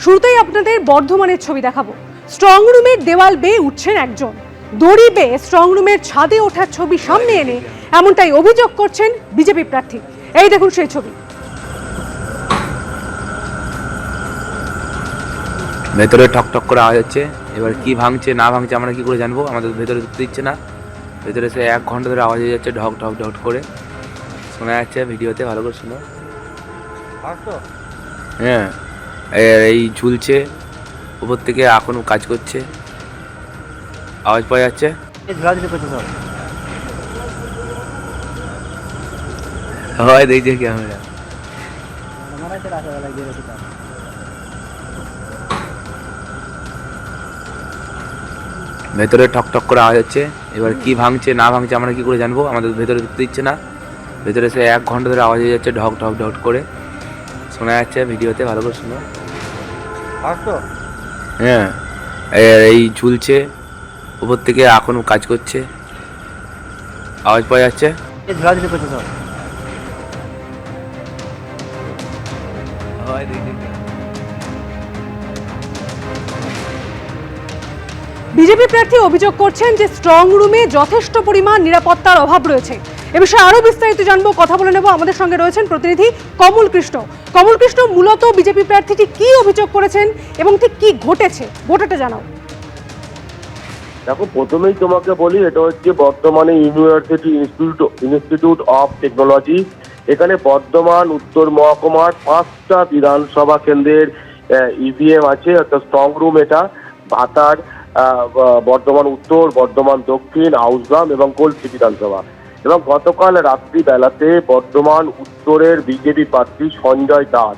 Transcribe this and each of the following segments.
শুরুতেই আপনাদের বর্ধমানের ছবি দেখাবো। স্ট্রং রুমের দেওয়াল বেয়ে উঠছেন একজন, দড়ি বেয়ে স্ট্রং রুমের ছাদে ওঠার ছবি সামনে এনে এমনটাই অভিযোগ করছেন বিজেপি প্রার্থী। এই দেখুন সেই ছবি। ভেতরে ঠকঠক করে আওয়াজ হচ্ছে, এবার কি ভাঙছে না ভাঙছে আমরা কি করে জানবো? আমাদের ভেতরে ঢুকতে দিচ্ছে না। ভেতরে সে 1 ঘন্টা ধরে আওয়াজ হয়ে যাচ্ছে, ঢক ঢক ঢক করে শোনা যাচ্ছে ভিডিওতে, ভালো করে শুনো। হ্যাঁ, এই ঝুলছে উপর থেকে, এখনো কাজ করছে, আওয়াজ পাওয়া যাচ্ছে। হয় দেখছে ক্যামেরা। ভেতরে ঠকঠক করে আওয়াজ হচ্ছে, এবার কি ভাঙছে না ভাঙছে আমরা কি করে জানবো? আমাদের ভেতরে ঢুকতে দিচ্ছে না। ভেতরে সে 1 ঘন্টা ধরে আওয়াজ হয়ে যাচ্ছে, ঢক ঢক ঢক করে শোনা যাচ্ছে ভিডিওতে, ভালো করে শুনো। হ্যাঁ, এই ঝুলছে উপর থেকে, এখনো কাজ করছে, আওয়াজ পাওয়া যাচ্ছে। হয় দেখছে। বিজেপি প্রার্থী অভিযোগ করছেন যে স্ট্রং রুমে যথেষ্ট পরিমাণ নিরাপত্তার অভাব রয়েছে। এ বিষয়ে আরো বিস্তারিত জানবো, কথা বলে নেব। আমাদের সঙ্গে রয়েছেন প্রতিনিধি কমল কৃষ্ণ। কমল কৃষ্ণ, মূলত বিজেপি প্রার্থীটি কি অভিযোগ করেছেন এবং ঠিক কি ঘটেছে গোটাটা জানাও। দেখো, প্রথমেই তোমাকে বলি, এটা হচ্ছে বর্ধমানে ইউনিভার্সিটি ইনস্টিটিউট অফ টেকনোলজি। এখানে বর্ধমান উত্তর মহকুমার 5টা বিধানসভা কেন্দ্রের ইভিএম আছে, অর্থাৎ স্ট্রং রুম। এটা ভাতার, বর্ধমান উত্তর, বর্ধমান দক্ষিণ, আউসগ্রাম এবং কলসি বিধানসভা। এবং গতকাল রাত্রিবেলাতে বর্ধমান উত্তরের বিজেপি প্রার্থী সঞ্জয় দাস,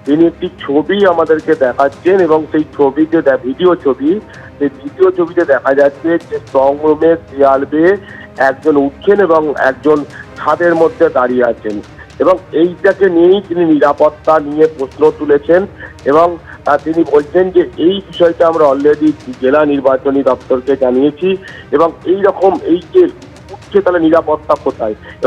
তিনি একটি ছবি আমাদেরকে দেখাচ্ছেন এবং সেই ছবিতে ভিডিও ছবিতে দেখা যাচ্ছে যে স্ট্রং রুমের দেয়াল বেয়ে একজন উঠছেন এবং একজন ছাদের মধ্যে দাঁড়িয়ে আছেন, এবং এইটাকে নিয়েই তিনি নিরাপত্তা নিয়ে প্রশ্ন তুলেছেন। এবং তিনি বলছেন যে এই বিষয়টা আমরা অলরেডি জেলা নির্বাচনী দপ্তরকে জানিয়েছি, এবং এই যে উঠছে তাহলে নিরাপত্তা কোথায়।